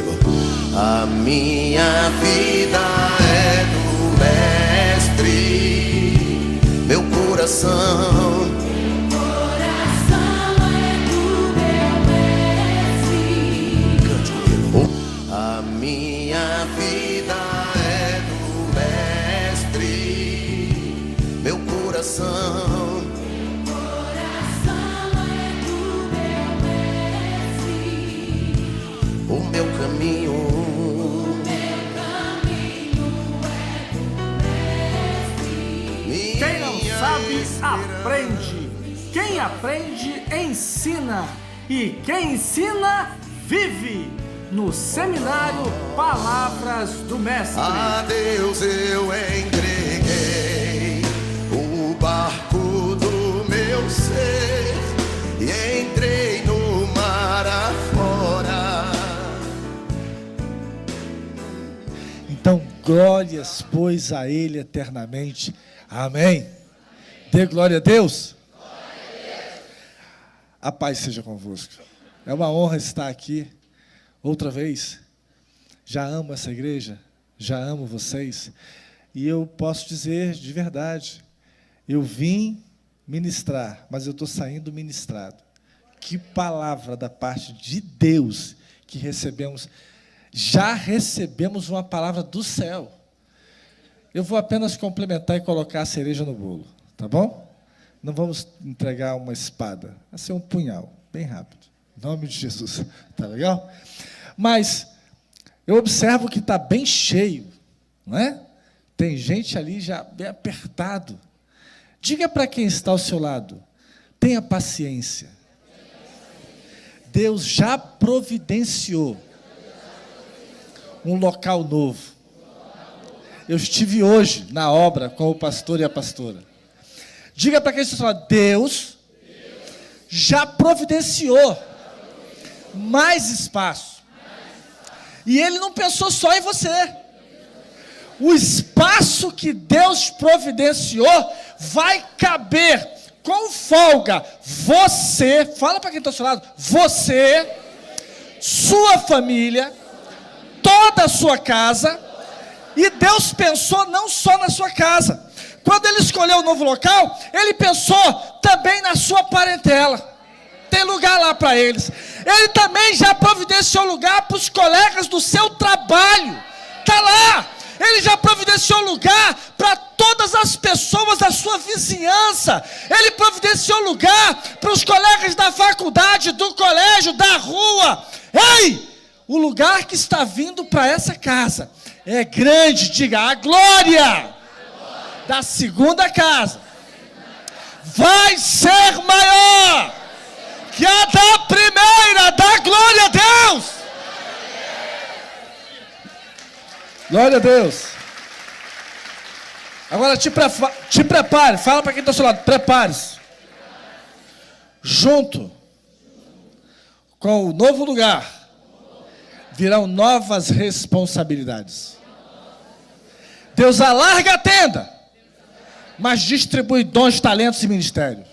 comigo. A minha vida é do Mestre, meu coração. A minha vida é do Mestre, meu coração. O meu caminho quem não sabe, aprende. Quem aprende, ensina. E quem ensina, vive. No seminário Palavras do Mestre. a Deus eu entreguei o barco do meu ser e entrei no mar afora. Então, glórias, pois, a Ele eternamente. Amém. Dê glória a Deus. A paz seja convosco. É uma honra estar aqui outra vez. Já amo essa igreja, já amo vocês. E eu posso dizer de verdade, eu vim ministrar, mas eu estou saindo ministrado. Que palavra da parte de Deus que recebemos. Já recebemos uma palavra do céu. Eu vou apenas complementar e colocar a cereja no bolo, tá bom? Não vamos entregar uma espada, vai ser um punhal, bem rápido. Em nome de Jesus, tá legal? Mas eu observo que está bem cheio, não é? Tem gente ali já bem apertado. Diga para quem está ao seu lado, tenha paciência. Deus já providenciou um local novo. Eu estive hoje na obra com o pastor e a pastora. Diga para quem está ao seu lado, Deus já providenciou mais espaço. E Ele não pensou só em você. O espaço que Deus providenciou vai caber com folga você, fala para quem está ao seu lado, você, sua família, toda a sua casa. E Deus pensou não só na sua casa. Quando Ele escolheu o novo local, Ele pensou também na sua parentela. Tem lugar lá para eles. Ele também já providenciou lugar para os colegas do seu trabalho. Está lá. Ele já providenciou lugar para todas as pessoas da sua vizinhança. Ele providenciou lugar para os colegas da faculdade, do colégio, da rua. Ei! O lugar que está vindo para essa casa é grande. Diga, a glória da segunda casa vai ser maior que a da primeira. Dá glória a Deus. Glória a Deus. Agora te prepare. Fala para quem está ao seu lado, prepare-se. Junto com o novo lugar virão novas responsabilidades. Deus alarga a tenda, mas distribui dons, talentos e ministérios.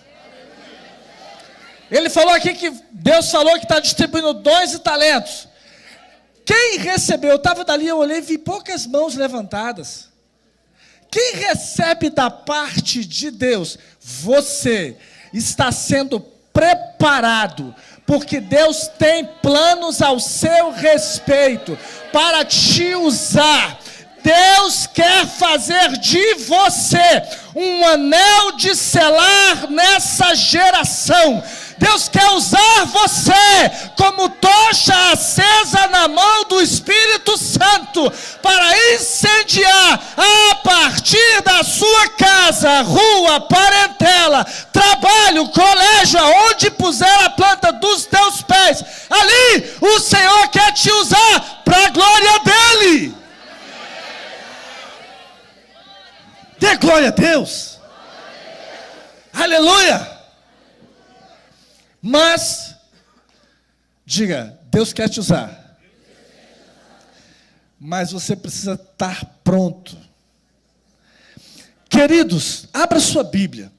Ele falou aqui que Deus falou que está distribuindo dons e talentos. Quem recebeu? Eu estava dali, eu olhei e vi poucas mãos levantadas. Quem recebe da parte de Deus? Você está sendo preparado, porque Deus tem planos ao seu respeito para te usar. Deus quer fazer de você um anel de selar nessa geração. Deus quer usar você como tocha acesa na mão do Espírito Santo para incendiar a partir da sua casa, rua, parentela, trabalho, colégio, aonde puser a planta dos teus pés. Ali o Senhor quer te usar para a glória dEle. Dê glória a Deus. Aleluia. Mas, diga, Deus quer te usar. Mas você precisa estar pronto. Queridos, abra sua Bíblia.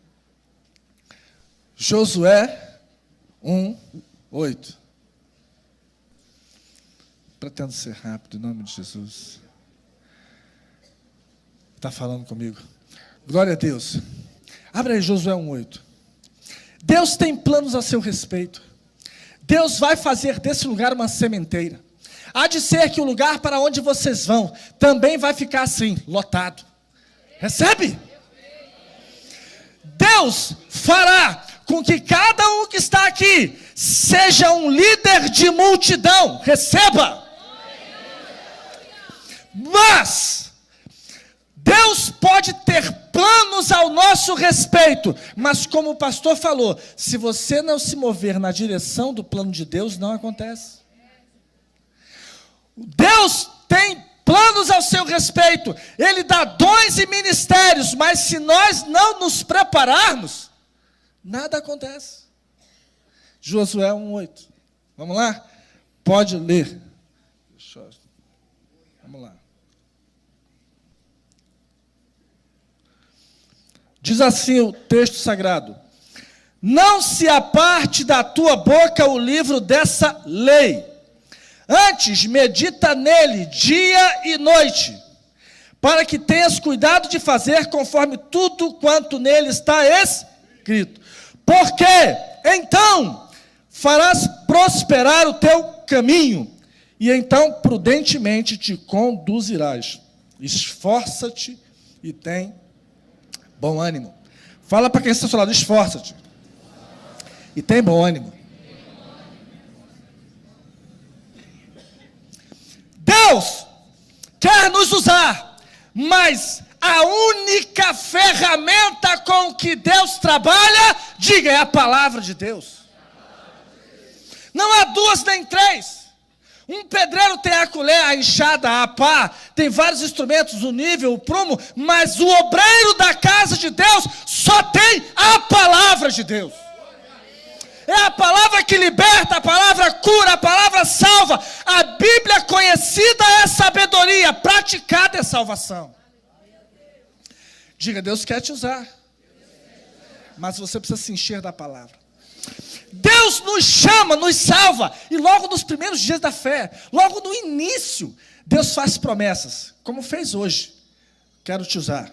Josué 1:8. pretendo ser rápido, em nome de Jesus. Está falando comigo? Glória a Deus. Abra aí Josué 1:8. Deus tem planos a seu respeito. Deus vai fazer desse lugar uma sementeira. Há de ser que o lugar para onde vocês vão também vai ficar assim, lotado. Recebe? Deus fará com que cada um que está aqui seja um líder de multidão. Receba! Mas Deus pode ter planos ao nosso respeito, mas como o pastor falou, se você não se mover na direção do plano de Deus, não acontece. Deus tem planos ao seu respeito, Ele dá dons e ministérios, mas se nós não nos prepararmos, nada acontece. Josué 1:8. Vamos lá? Pode ler. Vamos lá. Diz assim o texto sagrado: não se aparte da tua boca o livro dessa lei, antes medita nele dia e noite, para que tenhas cuidado de fazer conforme tudo quanto nele está escrito, porque então farás prosperar o teu caminho, e então prudentemente te conduzirás. Esforça-te e tem bom ânimo. Fala para quem está ao seu lado: esforça-te e tem bom ânimo. Deus quer nos usar, mas a única ferramenta com que Deus trabalha, diga, é a palavra de Deus. Não há duas nem três. Um pedreiro tem a colher, a enxada, a pá, tem vários instrumentos, o nível, o prumo, mas o obreiro da casa de Deus só tem a palavra de Deus. É a palavra que liberta, a palavra cura, a palavra salva. A Bíblia conhecida é sabedoria, praticada é salvação. Diga, Deus quer te usar, mas você precisa se encher da palavra. Deus nos chama, nos salva, e logo nos primeiros dias da fé, logo no início, Deus faz promessas, como fez hoje. Quero te usar,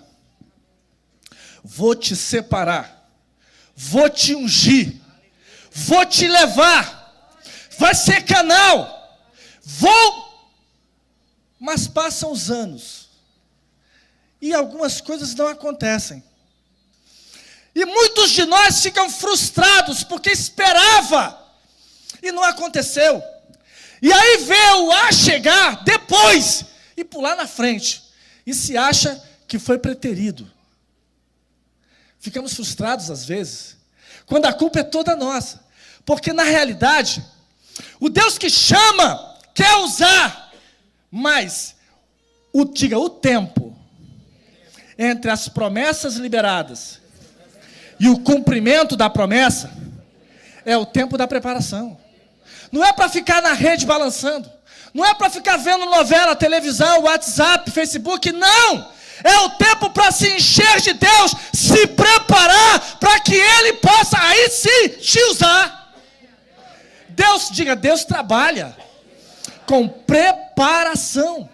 vou te separar, vou te ungir, vou te levar, vai ser canal, mas passam os anos, e algumas coisas não acontecem. E muitos de nós ficam frustrados, porque esperava, e não aconteceu. E aí vê o A chegar depois, e pular na frente, e se acha que foi preterido. Ficamos frustrados às vezes, quando a culpa é toda nossa. Porque na realidade, o Deus que chama, quer usar, mas, o tempo, entre as promessas liberadas, e o cumprimento da promessa é o tempo da preparação. Não é para ficar na rede balançando. Não é para ficar vendo novela, televisão, WhatsApp, Facebook. Não! É o tempo para se encher de Deus, se preparar para que Ele possa aí sim te usar. Deus trabalha com preparação.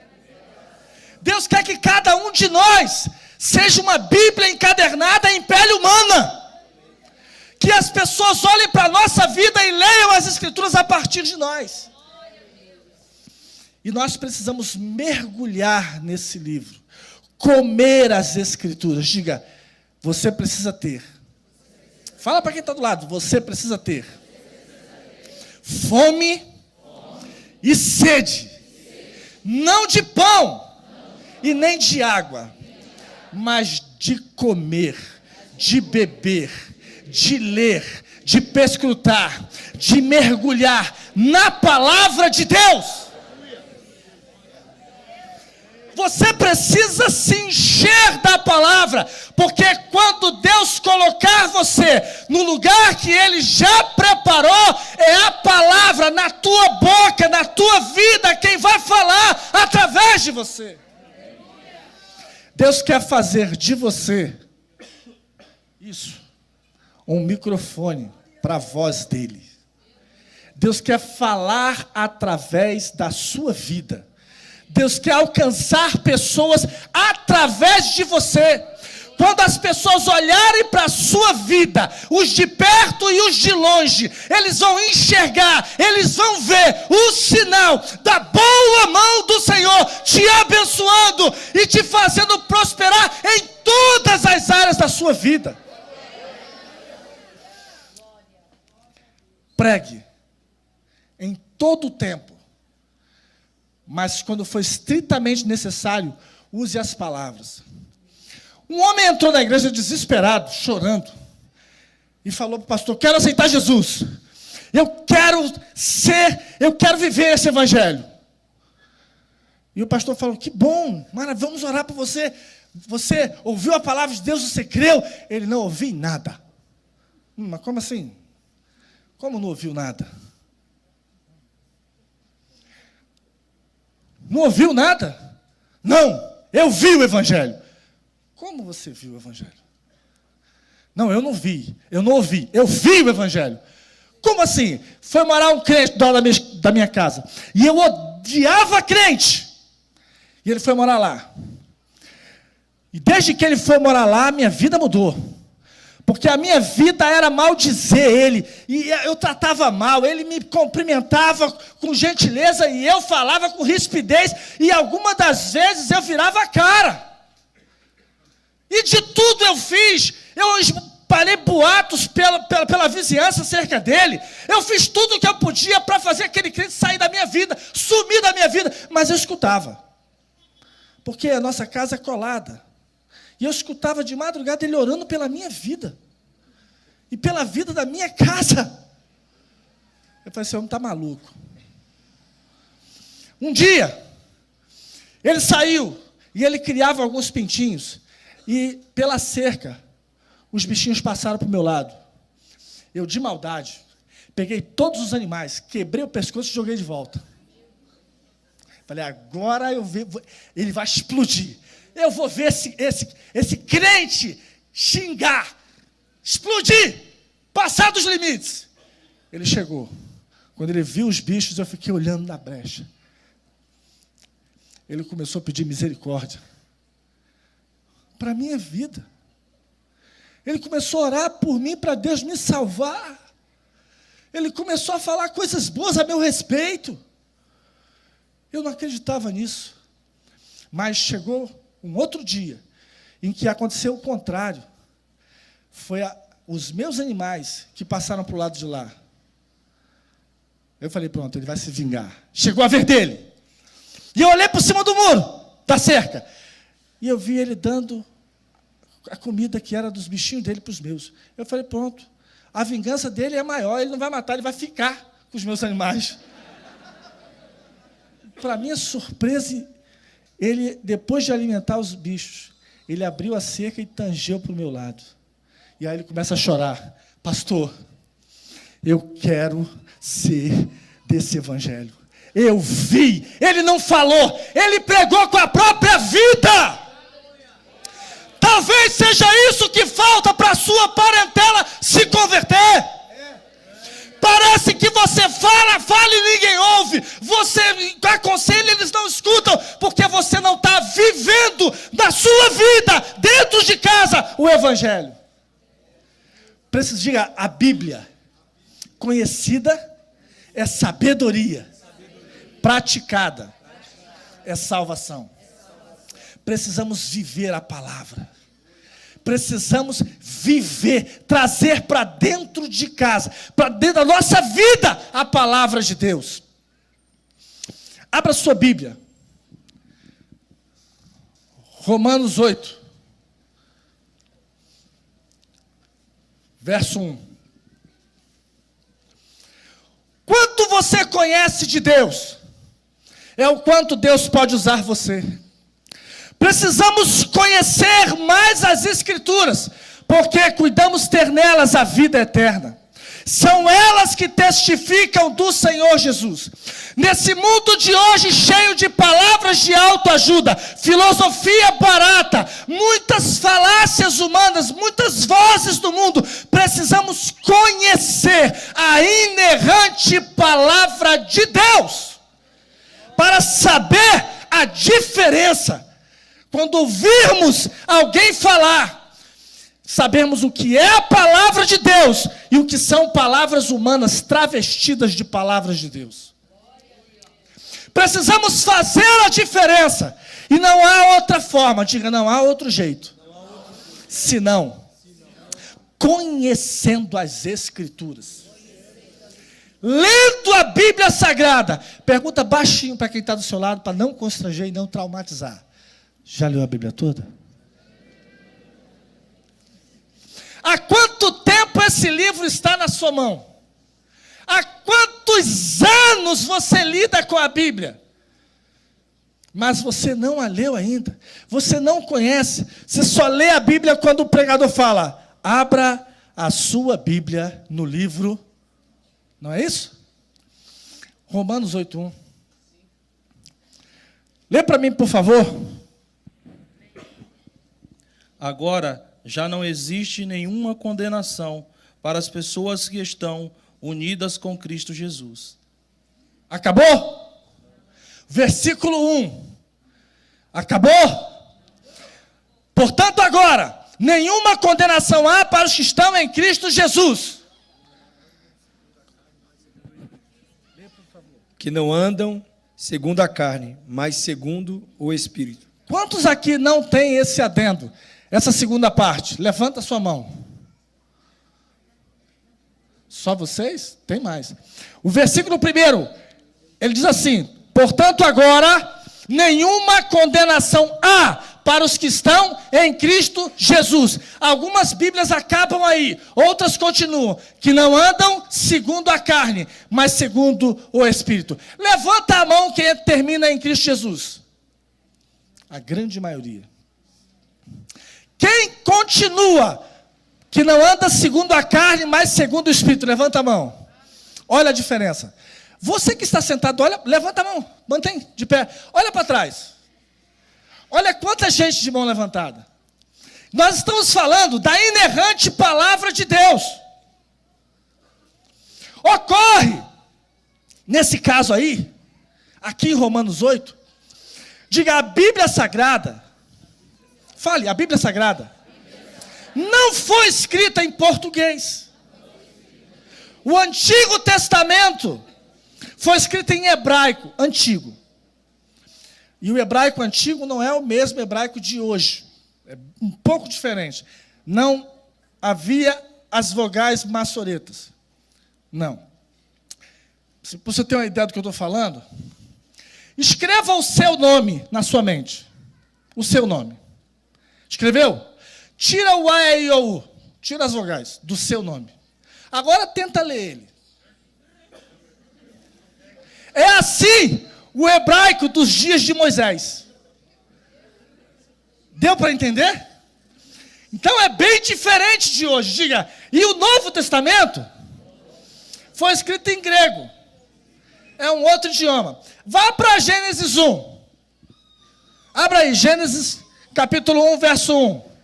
Deus quer que cada um de nós seja uma Bíblia encadernada em pele humana. Que as pessoas olhem para a nossa vida e leiam as Escrituras a partir de nós. E nós precisamos mergulhar nesse livro. Comer as Escrituras. Diga, você precisa ter. Fala para quem está do lado, você precisa ter. Fome e sede. Não de pão e nem de água, mas de comer, de beber, de ler, de perscrutar, de mergulhar na palavra de Deus. Você precisa se encher da palavra, porque quando Deus colocar você no lugar que Ele já preparou, é a palavra na tua boca, na tua vida, quem vai falar através de você. Deus quer fazer de você um microfone para a voz dEle. Deus quer falar através da sua vida. Deus quer alcançar pessoas através de você. Quando as pessoas olharem para a sua vida, os de perto e os de longe, eles vão enxergar, eles vão ver o sinal da boa mão do Senhor te abençoando e te fazendo prosperar em todas as áreas da sua vida. Pregue em todo o tempo, mas quando for estritamente necessário, use as palavras. Um homem entrou na igreja desesperado, chorando, e falou para o pastor: quero aceitar Jesus, eu quero viver esse evangelho. E o pastor falou: que bom, maravilha, vamos orar por você. Você ouviu a palavra de Deus, você creu? Ele: não ouvi nada. Mas como assim? Como não ouviu nada? Não ouviu nada? Não, eu vi o evangelho. Como você viu o evangelho? Não, eu não vi, eu não ouvi, eu vi o evangelho. Como assim? Foi morar um crente da minha casa, e eu odiava crente, e ele foi morar lá. E desde que ele foi morar lá, minha vida mudou. Porque a minha vida era maldizer ele, e eu tratava mal, ele me cumprimentava com gentileza, e eu falava com rispidez, e algumas das vezes eu virava a cara. E de tudo eu fiz, eu espalhei boatos pela vizinhança acerca dele, eu fiz tudo o que eu podia para fazer aquele crente sair da minha vida, sumir da minha vida, mas eu escutava, porque a nossa casa é colada, e eu escutava de madrugada ele orando pela minha vida, e pela vida da minha casa. Eu falei: esse homem está maluco. Um dia, ele saiu, e ele criava alguns pintinhos, e pela cerca, os bichinhos passaram para o meu lado. Eu, de maldade, peguei todos os animais, quebrei o pescoço e joguei de volta. Falei: agora ele vai explodir. Eu vou ver esse crente xingar, explodir, passar dos limites. Ele chegou. Quando ele viu os bichos, eu fiquei olhando na brecha. Ele começou a pedir misericórdia para a minha vida. Ele começou a orar por mim, para Deus me salvar. Ele começou a falar coisas boas a meu respeito. Eu não acreditava nisso. Mas chegou um outro dia, em que aconteceu o contrário. Foi os meus animais que passaram para o lado de lá. Eu falei: pronto, ele vai se vingar. Chegou a vez dele. E eu olhei por cima do muro, da cerca, e eu vi ele dando a comida que era dos bichinhos dele para os meus. Eu falei: pronto, a vingança dele é maior, ele não vai matar, ele vai ficar com os meus animais. Para minha surpresa, ele, depois de alimentar os bichos, ele abriu a cerca e tangeu para o meu lado. E aí ele começa a chorar: pastor, eu quero ser desse evangelho. Eu vi, ele não falou, ele pregou com a própria vida. Talvez seja isso que falta para a sua parentela se converter. Parece que você fala e ninguém ouve. Você aconselha e eles não escutam, porque você não está vivendo na sua vida, dentro de casa, o evangelho. Preciso dizer: a Bíblia conhecida é sabedoria, praticada é salvação. Precisamos viver a palavra. Precisamos viver, trazer para dentro de casa, para dentro da nossa vida, a palavra de Deus. Abra sua Bíblia. Romanos 8. Verso 1. Quanto você conhece de Deus, é o quanto Deus pode usar você. Precisamos conhecer mais as Escrituras, porque cuidamos ter nelas a vida eterna. São elas que testificam do Senhor Jesus. Nesse mundo de hoje, cheio de palavras de autoajuda, filosofia barata, muitas falácias humanas, muitas vozes do mundo, precisamos conhecer a inerrante palavra de Deus, para saber a diferença. Quando ouvirmos alguém falar, sabemos o que é a palavra de Deus e o que são palavras humanas travestidas de palavras de Deus. Precisamos fazer a diferença. E não há outra forma, diga, não há outro jeito, senão conhecendo as Escrituras, lendo a Bíblia Sagrada. Pergunta baixinho para quem está do seu lado, para não constranger e não traumatizar. Já leu a Bíblia toda? Há quanto tempo esse livro está na sua mão? Há quantos anos você lida com a Bíblia? Mas você não a leu ainda. Você não conhece. Você só lê a Bíblia quando o pregador fala: abra a sua Bíblia no livro. Não é isso? Romanos 8:1. Lê para mim, por favor. Agora, já não existe nenhuma condenação para as pessoas que estão unidas com Cristo Jesus. Acabou? Versículo 1. Acabou? Portanto, agora, nenhuma condenação há para os que estão em Cristo Jesus. Que não andam segundo a carne, mas segundo o Espírito. Quantos aqui não tem esse adendo? Essa segunda parte, levanta a sua mão. Só vocês? Tem mais. O versículo 1, ele diz assim: portanto agora, nenhuma condenação há para os que estão em Cristo Jesus. Algumas Bíblias acabam aí, outras continuam, que não andam segundo a carne, mas segundo o Espírito. Levanta a mão quem termina em Cristo Jesus. A grande maioria. Quem continua, que não anda segundo a carne, mas segundo o Espírito? Levanta a mão. Olha a diferença. Você que está sentado, olha, levanta a mão, mantém de pé. Olha para trás. Olha quanta gente de mão levantada. Nós estamos falando da inerrante palavra de Deus. Ocorre, nesse caso aí, aqui em Romanos 8, diga, a Bíblia Sagrada, fale, a Bíblia Sagrada não foi escrita em português. O Antigo Testamento foi escrito em hebraico antigo. E o hebraico antigo não é o mesmo hebraico de hoje. É um pouco diferente. Não havia as vogais maçoretas. Não. Se você ter uma ideia do que eu estou falando, escreva o seu nome na sua mente. O seu nome. Escreveu? Tira o A, E, I, O, U. Tira as vogais do seu nome. Agora tenta ler ele. É assim o hebraico dos dias de Moisés. Deu para entender? Então é bem diferente de hoje. Diga, e o Novo Testamento foi escrito em grego. É um outro idioma. Vá para Gênesis 1. Abra aí, Gênesis capítulo 1, verso 1.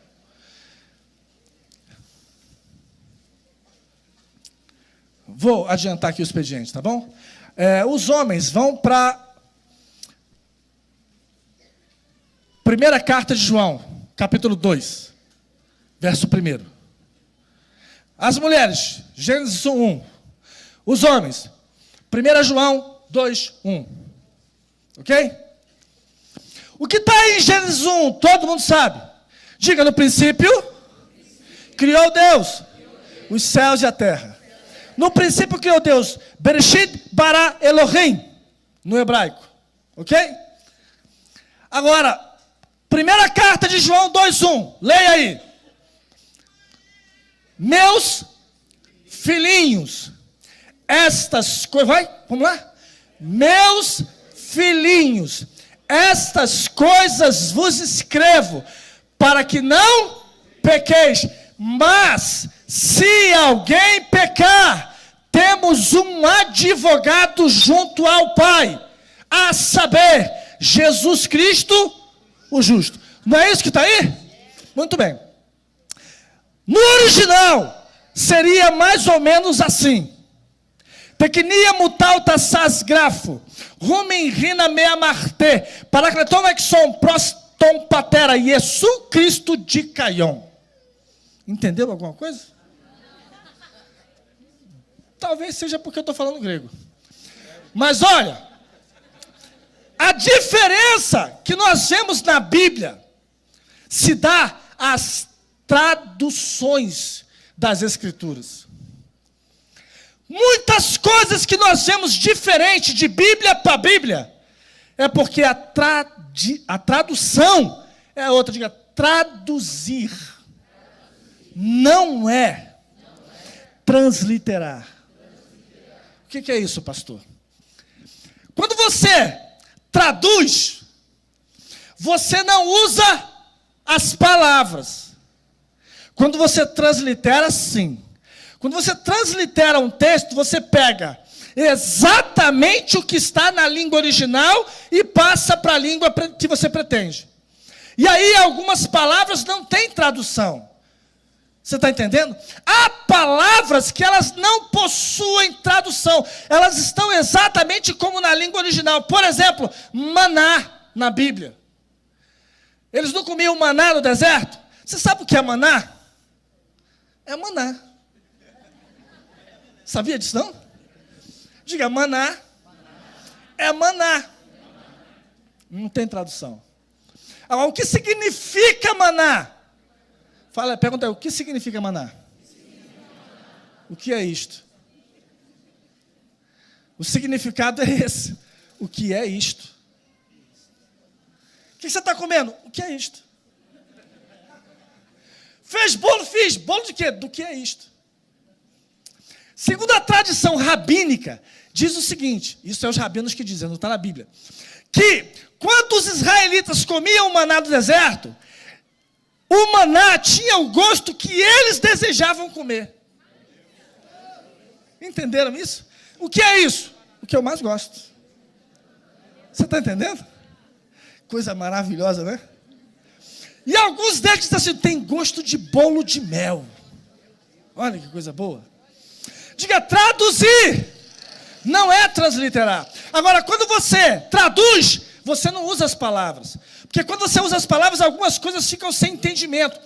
Vou adiantar aqui o expediente, tá bom? Os homens vão para primeira carta de João, capítulo 2, verso 1. As mulheres, Gênesis 1. Os homens, 1 João 2, 1. Ok? O que está aí em Gênesis 1, todo mundo sabe. Diga, no princípio, criou Deus os céus e a terra. No princípio criou Deus, Bereshit bara Elohim, no hebraico. Ok? Agora, primeira carta de João 2:1, leia aí. Meus filhinhos, estas coisas, vai, vamos lá? Meus filhinhos, estas coisas vos escrevo, para que não pequeis. Mas, se alguém pecar, temos um advogado junto ao Pai, a saber, Jesus Cristo, o justo. Não é isso que está aí? Muito bem. No original, seria mais ou menos assim. Tecnia mutalta sas grafo, rumen rina mea marte, paracleton exon proston patera, Iesu Cristo de Caion. Entendeu alguma coisa? Talvez seja porque eu estou falando grego. Mas olha, a diferença que nós vemos na Bíblia se dá às traduções das Escrituras. Muitas coisas que nós vemos diferente de Bíblia para Bíblia, é porque a tradução é outra, diga, traduzir. Não é transliterar. O que é isso, pastor? Quando você traduz, você não usa as palavras. Quando você translitera, sim. Quando você translitera um texto, você pega exatamente o que está na língua original e passa para a língua que você pretende. E aí algumas palavras não têm tradução. Você está entendendo? Há palavras que elas não possuem tradução. Elas estão exatamente como na língua original. Por exemplo, maná na Bíblia. Eles não comiam maná no deserto? Você sabe o que é maná? É maná. Sabia disso não? Diga, maná. É maná. Não tem tradução. Agora, o que significa maná? Fala, pergunta aí, o que significa maná? O que é isto? O significado é esse. O que é isto? O que você está comendo? O que é isto? Fez bolo? Fiz. Bolo de quê? Do que é isto? Segundo a tradição rabínica, diz o seguinte, isso é os rabinos que dizem, não está na Bíblia, que quando os israelitas comiam o maná do deserto, o maná tinha o gosto que eles desejavam comer. Entenderam isso? O que é isso? O que eu mais gosto. Você está entendendo? Coisa maravilhosa, né? E alguns deles dizem assim, tem gosto de bolo de mel. Olha que coisa boa. Diga, traduzir não é transliterar. Agora, quando você traduz, você não usa as palavras. Porque quando você usa as palavras, algumas coisas ficam sem entendimento.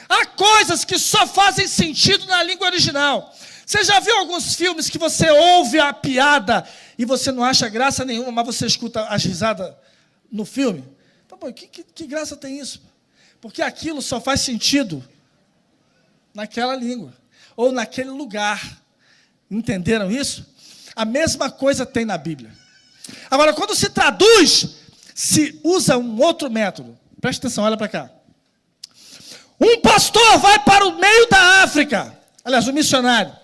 Há coisas que só fazem sentido na língua original. Você já viu alguns filmes que você ouve a piada e você não acha graça nenhuma, mas você escuta as risadas no filme? Então, pô, que graça tem isso? Porque aquilo só faz sentido naquela língua ou naquele lugar. Entenderam isso? A mesma coisa tem na Bíblia. Agora, quando se traduz, se usa um outro método. Presta atenção, olha para cá. Um pastor vai para o meio da África, aliás, um missionário,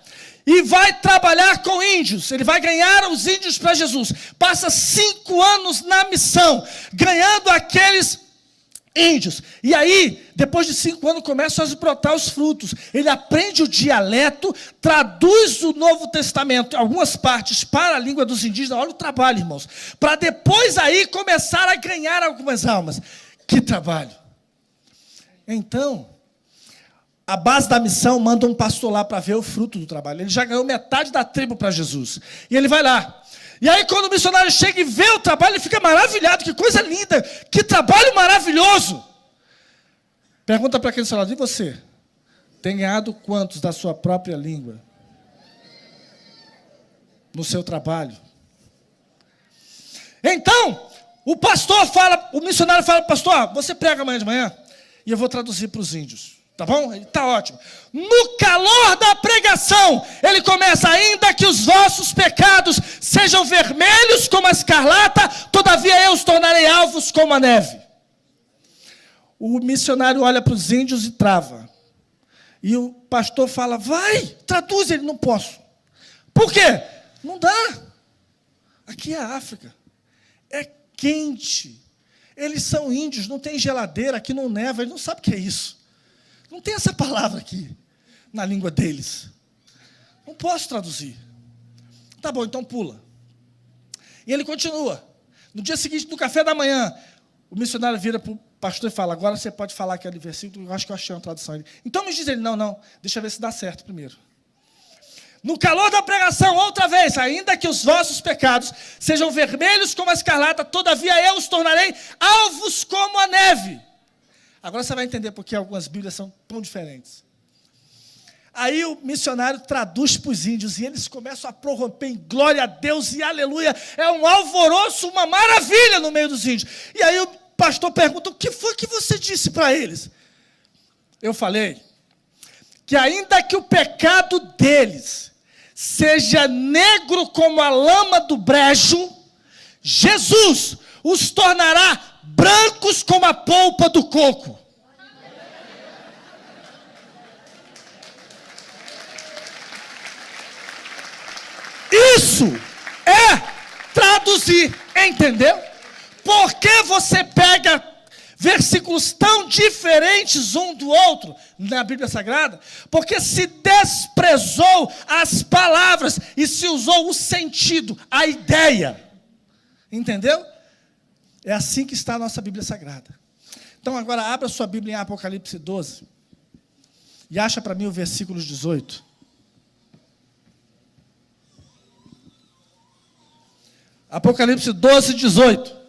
e vai trabalhar com índios. Ele vai ganhar os índios para Jesus. Passa 5 anos na missão, ganhando aqueles índios. E aí, depois de 5 anos, começam a brotar os frutos. Ele aprende o dialeto, traduz o Novo Testamento, algumas partes, para a língua dos indígenas. Olha o trabalho, irmãos. Para depois aí começar a ganhar algumas almas. Que trabalho. Então, a base da missão manda um pastor lá para ver o fruto do trabalho. Ele já ganhou metade da tribo para Jesus. E ele vai lá. E aí, quando o missionário chega e vê o trabalho, ele fica maravilhado. Que coisa linda, que trabalho maravilhoso. Pergunta para aquele celular, e você? Tem ganhado quantos da sua própria língua? No seu trabalho? Então, o missionário fala, pastor, você prega amanhã de manhã? E eu vou traduzir para os índios. Tá bom? Está ótimo. No calor da pregação, ele começa, ainda que os vossos pecados sejam vermelhos como a escarlata, todavia eu os tornarei alvos como a neve. O missionário olha para os índios e trava. E o pastor fala, vai, traduz. Ele, não posso. Por quê? Não dá. Aqui é a África. É quente. Eles são índios, não tem geladeira, aqui não neva, eles não sabem o que é isso. Não tem essa palavra aqui, na língua deles. Não posso traduzir. Tá bom, então pula. E ele continua. No dia seguinte, no café da manhã, o missionário vira para o pastor e fala, agora você pode falar aquele versículo, eu acho que eu achei uma tradução. Ele, então me diz ele, não, deixa eu ver se dá certo primeiro. No calor da pregação, outra vez, ainda que os vossos pecados sejam vermelhos como a escarlata, todavia eu os tornarei alvos como a neve. Agora você vai entender porque algumas Bíblias são tão diferentes. Aí o missionário traduz para os índios e eles começam a prorromper em glória a Deus e aleluia. É um alvoroço, uma maravilha no meio dos índios. E aí o pastor pergunta, o que foi que você disse para eles? Eu falei que ainda que o pecado deles seja negro como a lama do brejo, Jesus os tornará brancos como a polpa do coco. Isso é traduzir, entendeu? Por que você pega versículos tão diferentes um do outro na Bíblia Sagrada? Porque se desprezou as palavras e se usou o sentido, a ideia. Entendeu? É assim que está a nossa Bíblia Sagrada. Então agora abra sua Bíblia em Apocalipse 12 e acha para mim o versículo 18. Apocalipse 12, 18.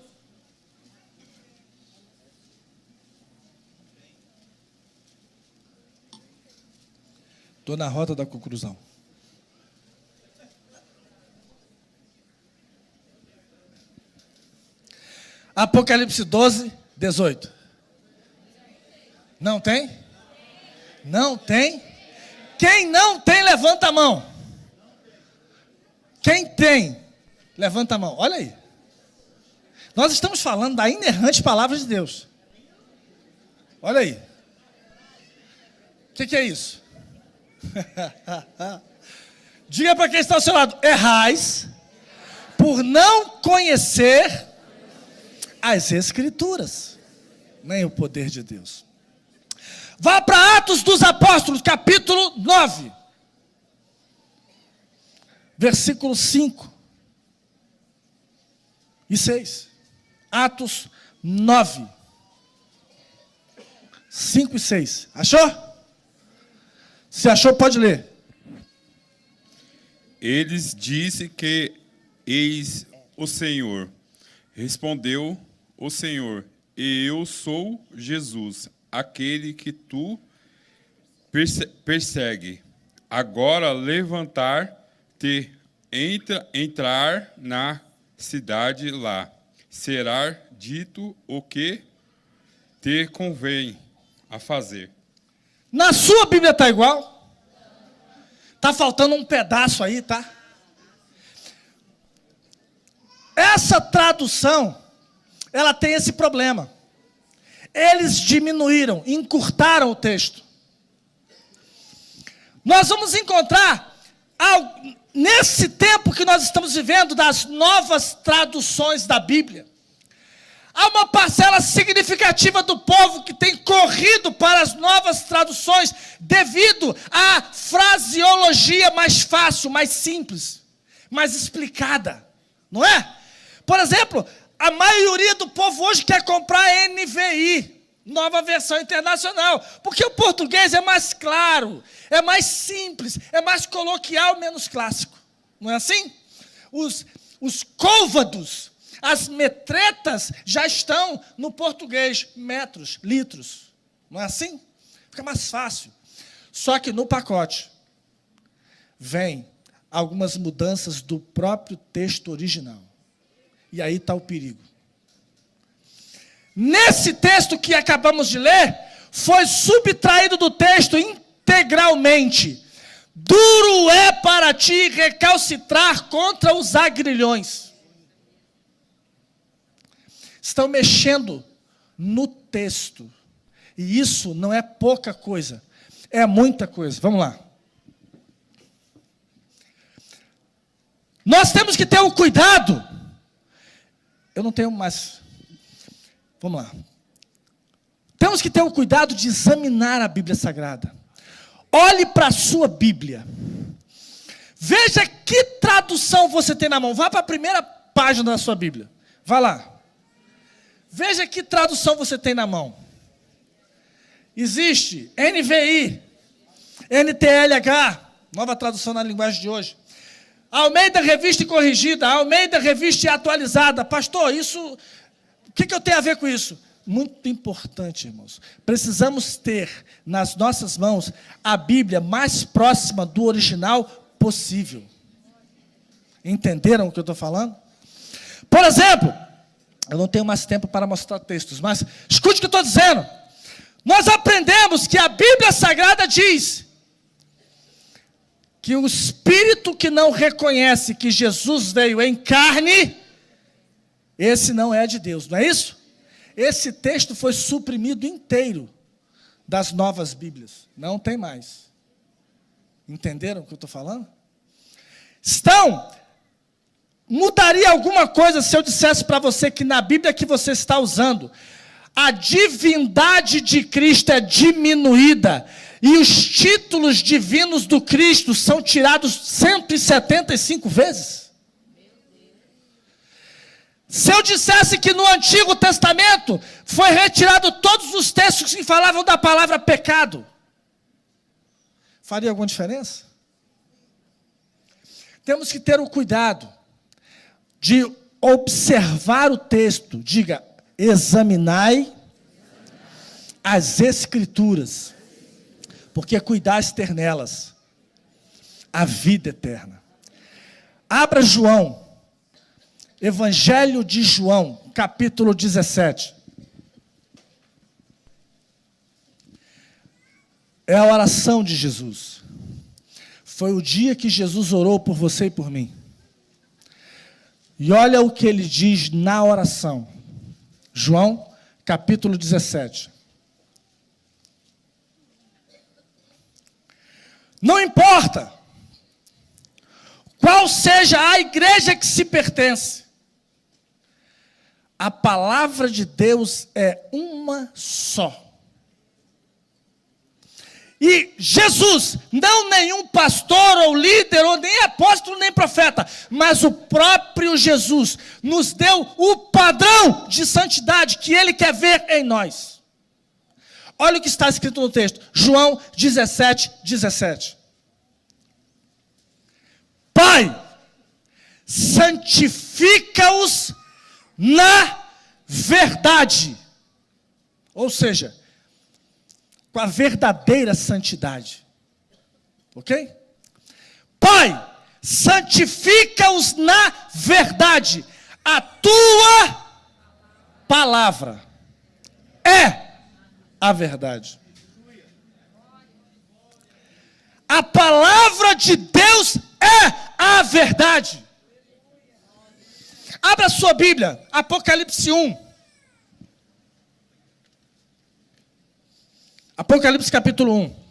Estou na rota da conclusão. Apocalipse 12, 18. Não tem? Não tem? Quem não tem, levanta a mão. Quem tem, levanta a mão. Olha aí. Nós estamos falando da inerrante palavra de Deus. Olha aí. O que é isso? Diga para quem está ao seu lado: errais por não conhecer as Escrituras, nem o poder de Deus. Vá para Atos dos Apóstolos, capítulo 9, versículos 5 e 6. Atos 9, 5 e 6. Achou? Se achou, pode ler. Eles disse que eis o Senhor. Respondeu o Senhor: e eu sou Jesus, aquele que tu persegue. Agora levantar-te, entrar na cidade lá. Será dito o que te convém a fazer. Na sua Bíblia está igual? Está faltando um pedaço aí, tá? Essa tradução, ela tem esse problema. Eles diminuíram, encurtaram o texto. Nós vamos encontrar, nesse tempo que nós estamos vivendo, das novas traduções da Bíblia, há uma parcela significativa do povo que tem corrido para as novas traduções devido à fraseologia mais fácil, mais simples, mais explicada, não é? Por exemplo, a maioria do povo hoje quer comprar NVI, Nova Versão Internacional, porque o português é mais claro, é mais simples, é mais coloquial, menos clássico. Não é assim? Os côvados, as metretas já estão no português, metros, litros. Não é assim? Fica mais fácil. Só que no pacote vem algumas mudanças do próprio texto original. E aí está o perigo. Nesse texto que acabamos de ler, foi subtraído do texto integralmente: duro é para ti recalcitrar contra os agrilhões. Estão mexendo no texto. E isso não é pouca coisa, é muita coisa. Vamos lá. Nós temos que ter o cuidado. Eu não tenho mais. Vamos lá. Temos que ter o cuidado de examinar a Bíblia Sagrada. Olhe para a sua Bíblia. Veja que tradução você tem na mão. Vá para a primeira página da sua Bíblia. Vá lá. Veja que tradução você tem na mão. Existe NVI, NTLH, nova tradução na linguagem de hoje. Almeida Revista e Corrigida, Almeida Revista e Atualizada. Pastor, isso, o que eu tenho a ver com isso? Muito importante, irmãos. Precisamos ter nas nossas mãos a Bíblia mais próxima do original possível. Entenderam o que eu estou falando? Por exemplo, eu não tenho mais tempo para mostrar textos, mas escute o que eu estou dizendo. Nós aprendemos que a Bíblia Sagrada diz que o espírito que não reconhece que Jesus veio em carne, esse não é de Deus, não é isso? Esse texto foi suprimido inteiro das novas Bíblias. Não tem mais. Entenderam o que eu estou falando? Mudaria alguma coisa se eu dissesse para você que na Bíblia que você está usando, a divindade de Cristo é diminuída e os títulos divinos do Cristo são tirados 175 vezes? Se eu dissesse que no Antigo Testamento foi retirado todos os textos que falavam da palavra pecado, faria alguma diferença? Temos que ter o cuidado de observar o texto. Diga, examinai as Escrituras, porque cuidais ter nelas a vida eterna. Abra João, Evangelho de João, capítulo 17. É a oração de Jesus. Foi o dia que Jesus orou por você e por mim. E olha o que ele diz na oração. João, capítulo 17. Não importa qual seja a igreja que se pertence, a palavra de Deus é uma só. E Jesus, não nenhum pastor ou líder, ou nem apóstolo, nem profeta, mas o próprio Jesus nos deu o padrão de santidade que Ele quer ver em nós. Olha o que está escrito no texto, João 17, 17. Pai, santifica-os na verdade. Ou seja, com a verdadeira santidade. Ok? Pai, santifica-os na verdade. A tua palavra é a verdade. A palavra de Deus é a verdade. Abra a sua Bíblia, Apocalipse 1. Apocalipse capítulo 1.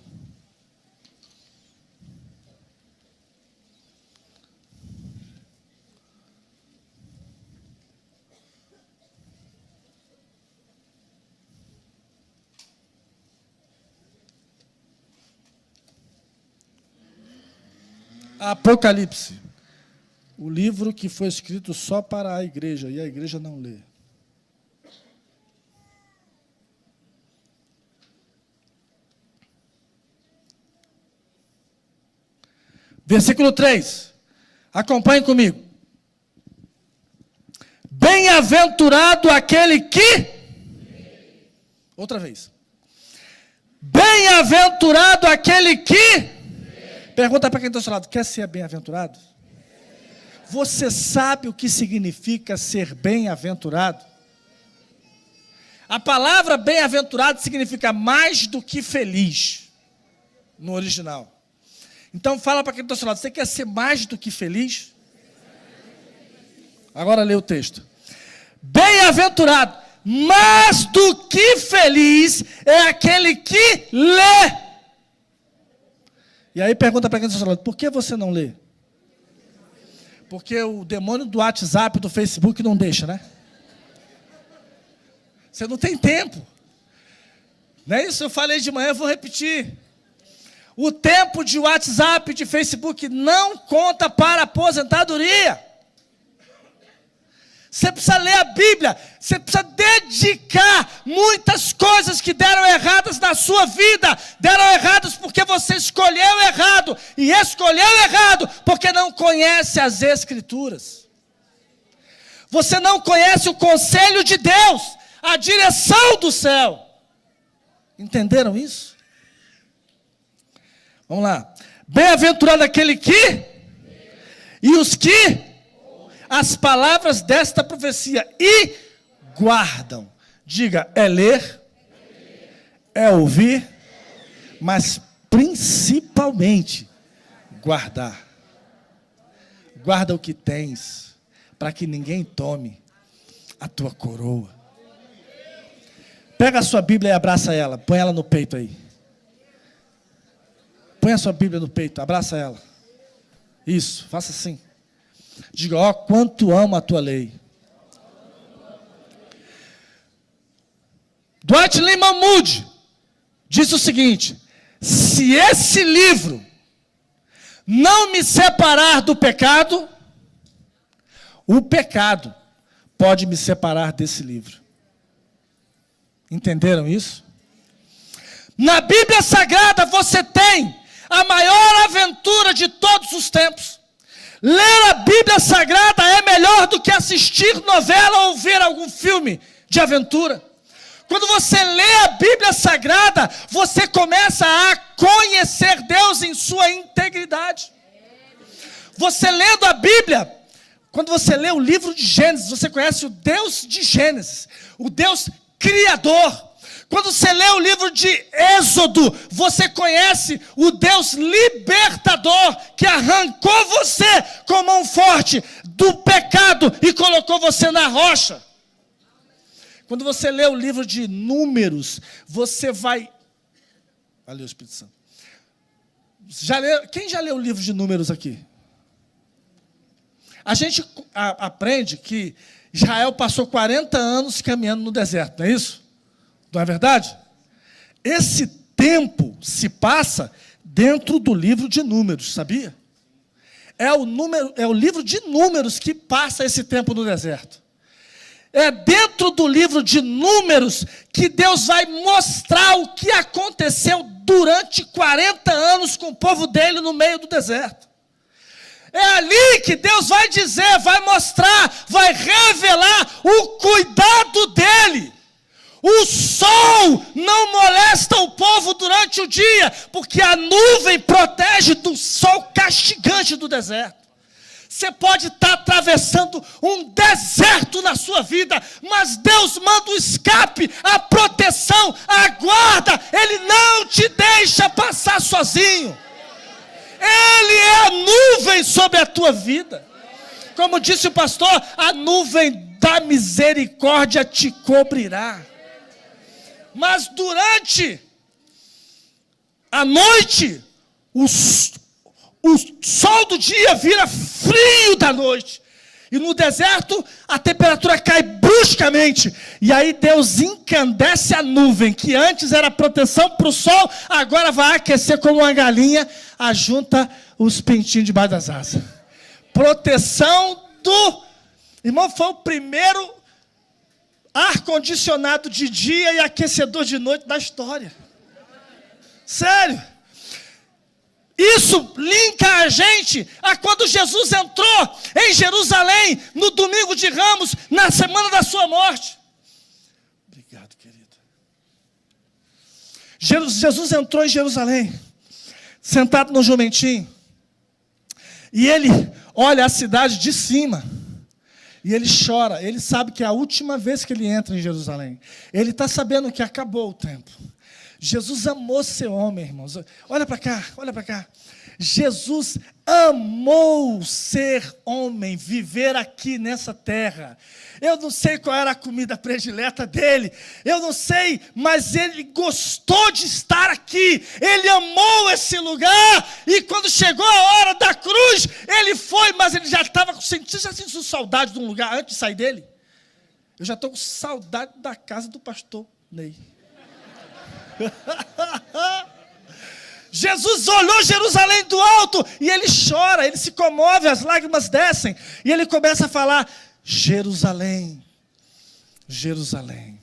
Apocalipse, o livro que foi escrito só para a igreja, e a igreja não lê. Versículo 3, acompanhe comigo. Bem-aventurado aquele que... Outra vez. Bem-aventurado aquele que... Pergunta para quem está ao seu lado, quer ser bem-aventurado? Você sabe o que significa ser bem-aventurado? A palavra bem-aventurado significa mais do que feliz, no original. Então fala para quem está ao seu lado, você quer ser mais do que feliz? Agora lê o texto. Bem-aventurado, mais do que feliz é aquele que lê. E aí pergunta para quem está ao seu lado, por que você não lê? Porque o demônio do WhatsApp, do Facebook não deixa, né? Você não tem tempo. Não é isso? Eu falei de manhã, eu vou repetir. O tempo de WhatsApp, de Facebook, não conta para aposentadoria. Você precisa ler a Bíblia, você precisa dedicar muitas coisas que deram erradas na sua vida, deram erradas porque você escolheu errado, e escolheu errado porque não conhece as Escrituras. Você não conhece o conselho de Deus, a direção do céu. Entenderam isso? Vamos lá. Bem-aventurado aquele que, e os que, as palavras desta profecia e guardam. Diga, é ler, é ouvir, mas principalmente guardar. Guarda o que tens, para que ninguém tome a tua coroa. Pega a sua Bíblia e abraça ela, põe ela no peito aí. Põe a sua Bíblia no peito, abraça ela. Isso, faça assim. Diga, ó, quanto amo a tua lei. Dwight Lyman Moody disse o seguinte: se esse livro não me separar do pecado, o pecado pode me separar desse livro. Entenderam isso? Na Bíblia Sagrada você tem a maior aventura de todos os tempos. Ler a Bíblia Sagrada é melhor do que assistir novela ou ver algum filme de aventura. Quando você lê a Bíblia Sagrada, você começa a conhecer Deus em sua integridade. Você lendo a Bíblia, quando você lê o livro de Gênesis, você conhece o Deus de Gênesis, o Deus Criador. Quando você lê o livro de Êxodo, você conhece o Deus libertador, que arrancou você com mão forte do pecado e colocou você na rocha. Quando você lê o livro de Números, você vai... Valeu, Espírito Santo. Quem já leu o livro de Números aqui? A gente aprende que Israel passou 40 anos caminhando no deserto, não é isso? Não é verdade? Esse tempo se passa dentro do livro de Números, sabia? É o livro de Números que passa esse tempo no deserto. É dentro do livro de Números que Deus vai mostrar o que aconteceu durante 40 anos com o povo dele no meio do deserto. É ali que Deus vai dizer, vai mostrar, vai revelar o cuidado dele. O sol não molesta o povo durante o dia, porque a nuvem protege do sol castigante do deserto. Você pode estar atravessando um deserto na sua vida, mas Deus manda o escape, a proteção, a guarda. Ele não te deixa passar sozinho. Ele é a nuvem sobre a tua vida. Como disse o pastor, a nuvem da misericórdia te cobrirá. Mas durante a noite, o sol do dia vira frio da noite. E no deserto, a temperatura cai bruscamente. E aí Deus encandece a nuvem, que antes era proteção para o sol, agora vai aquecer como uma galinha, ajunta os pintinhos debaixo das asas. Proteção do... Irmão, foi o primeiro ar-condicionado de dia e aquecedor de noite da história. Sério. Isso linka a gente a quando Jesus entrou em Jerusalém, no domingo de Ramos, na semana da sua morte. Obrigado, querido. Jesus entrou em Jerusalém, sentado no jumentinho, e ele olha a cidade de cima. E ele chora, ele sabe que é a última vez que ele entra em Jerusalém. Ele está sabendo que acabou o tempo. Jesus amou ser homem, irmãos. Olha para cá, olha para cá. Jesus amou ser homem, viver aqui nessa terra. Eu não sei qual era a comida predileta dele, eu não sei, mas ele gostou de estar aqui, ele amou esse lugar, e quando chegou a hora da cruz, ele foi, mas ele já estava com... Você já sentiu saudade de um lugar antes de sair dele? Eu já estou com saudade da casa do pastor Ney. Jesus olhou Jerusalém do alto e ele chora, ele se comove, as lágrimas descem. E ele começa a falar: Jerusalém, Jerusalém,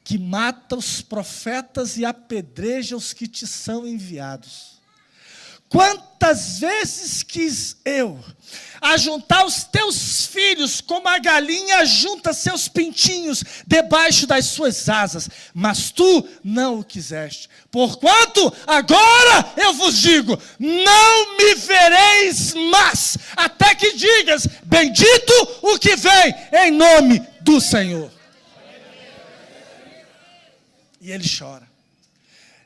que mata os profetas e apedreja os que te são enviados. Quantas vezes quis eu ajuntar os teus filhos, como a galinha junta seus pintinhos debaixo das suas asas, mas tu não o quiseste. Porquanto agora eu vos digo, não me vereis mais, até que digas, bendito o que vem em nome do Senhor. E ele chora.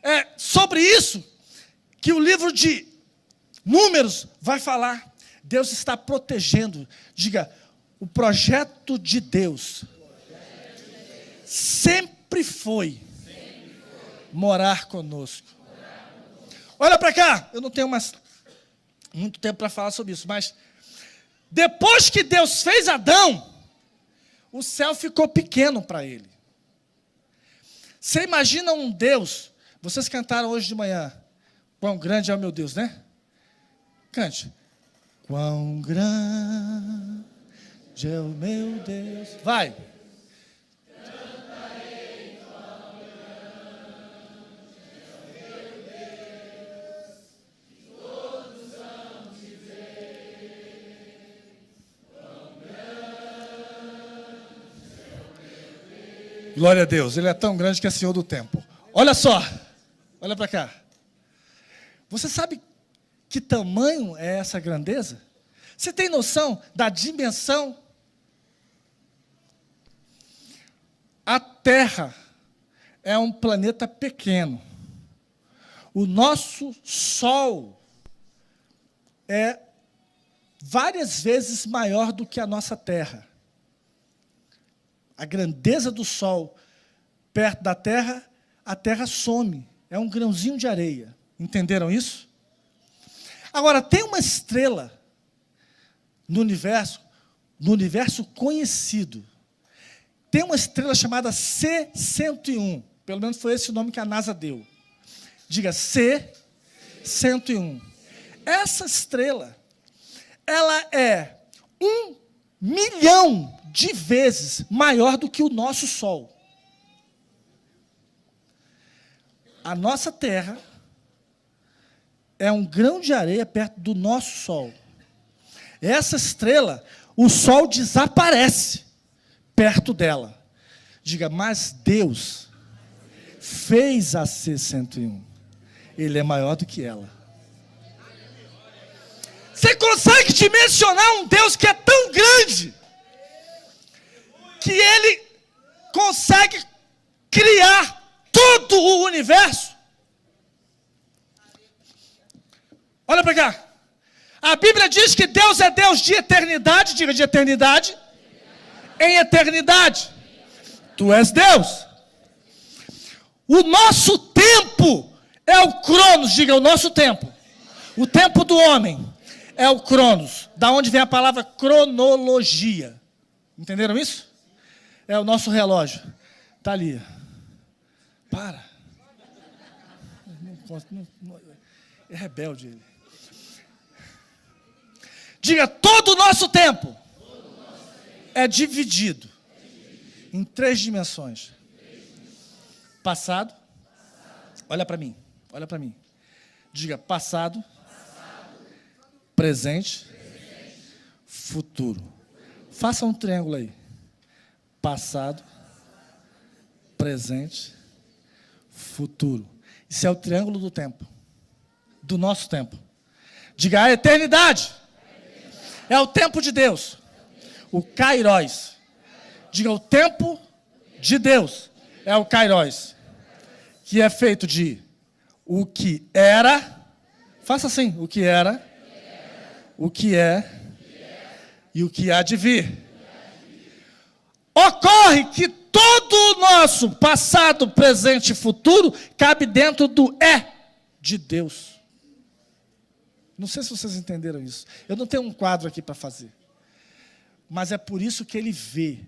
É sobre isso que o livro de Números vai falar. Deus está protegendo. Diga, o projeto de Deus sempre foi morar conosco. Olha para cá, eu não tenho mais muito tempo para falar sobre isso, mas depois que Deus fez Adão, o céu ficou pequeno para ele. Você imagina um Deus, vocês cantaram hoje de manhã, quão grande é o meu Deus, né? Cante. Quão grande é o meu Deus. Vai. Glória a Deus, Ele é tão grande que é Senhor do tempo. Olha só, olha para cá. Você sabe que tamanho é essa grandeza? Você tem noção da dimensão? A Terra é um planeta pequeno. O nosso Sol é várias vezes maior do que a nossa Terra. A grandeza do Sol perto da Terra, a Terra some. É um grãozinho de areia. Entenderam isso? Agora, tem uma estrela no universo conhecido. Tem uma estrela chamada C-101. Pelo menos foi esse o nome que a NASA deu. Diga, C-101. Essa estrela, ela é 1 milhão de vezes maior do que o nosso Sol. A nossa Terra é um grão de areia perto do nosso Sol. Essa estrela, o Sol desaparece perto dela. Diga, mas Deus fez a C-101. Ele é maior do que ela. Você consegue dimensionar um Deus que é tão grande que Ele consegue criar todo o universo? Olha para cá. A Bíblia diz que Deus é Deus de eternidade. Diga, de eternidade. Em eternidade. Tu és Deus. O nosso tempo é o Cronos. Diga, o nosso tempo. O tempo do homem é o Cronos. Da onde vem a palavra cronologia. Entenderam isso? É o nosso relógio. Está ali. Para. É rebelde ele. Diga, todo o nosso tempo é dividido em 3 dimensões. Passado. Olha para mim. Olha para mim. Diga, passado. Presente. Futuro. Faça um triângulo aí. Passado. Presente. Futuro. Isso é o triângulo do tempo. Do nosso tempo. Diga, a eternidade. É o tempo de Deus. O Kairos. Diga, o tempo de Deus é o Kairos. Que é feito de o que era. Faça assim, o que era, o que é e o que há de vir. Ocorre que todo o nosso passado, presente e futuro cabe dentro do é de Deus. Não sei se vocês entenderam isso. Eu não tenho um quadro aqui para fazer. Mas é por isso que Ele vê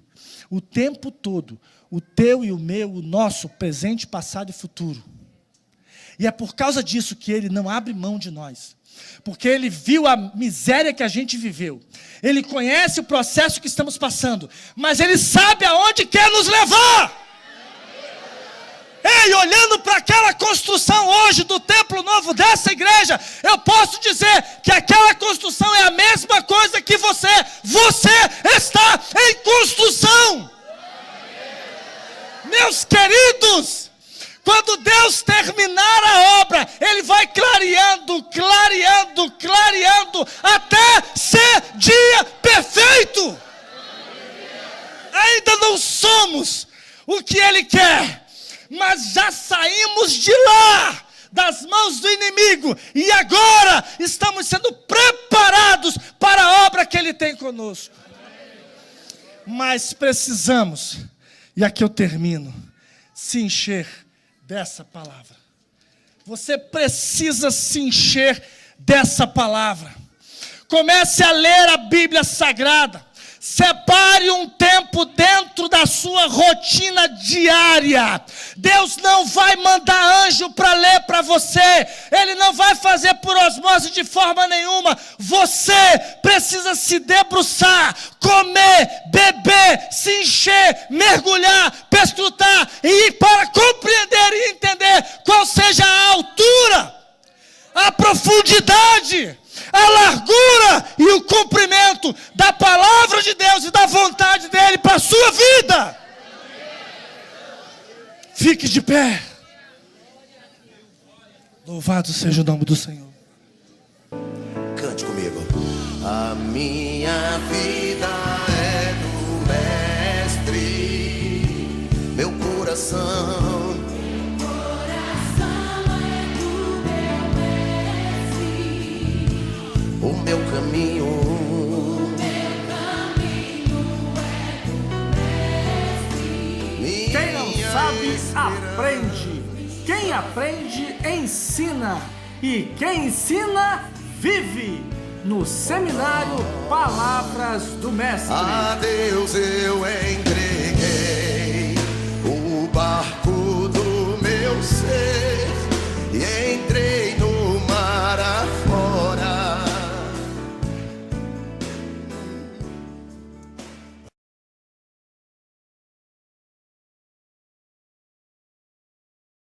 o tempo todo, o teu e o meu, o nosso, presente, passado e futuro. E é por causa disso que Ele não abre mão de nós. Porque Ele viu a miséria que a gente viveu. Ele conhece o processo que estamos passando. Mas Ele sabe aonde quer nos levar. Ei, olhando para aquela construção hoje do templo novo dessa igreja, eu posso dizer que aquela construção é a mesma coisa que você. Você está em construção. Meus queridos, quando Deus terminar a obra, Ele vai clareando, clareando, clareando, até ser dia perfeito. Ainda não somos o que Ele quer, mas já saímos de lá, das mãos do inimigo, e agora estamos sendo preparados para a obra que Ele tem conosco. Mas precisamos, e aqui eu termino, se encher dessa palavra. Você precisa se encher dessa palavra. Comece a ler a Bíblia Sagrada. Separe um tempo dentro da sua rotina diária. Deus não vai mandar anjo para ler para você. Ele não vai fazer por osmose de forma nenhuma. Você precisa se debruçar, comer, beber, se encher, mergulhar, perscrutar, e para compreender e entender qual seja a altura, a profundidade, a largura e o comprimento da palavra de Deus e da vontade dEle para a sua vida. Fique de pé. Louvado seja o nome do Senhor. Cante comigo. A minha vida é do Mestre, meu coração. O meu caminho Quem não sabe, aprende. Quem aprende, ensina. E quem ensina, vive. No seminário Palavras do Mestre. a Deus eu entreguei.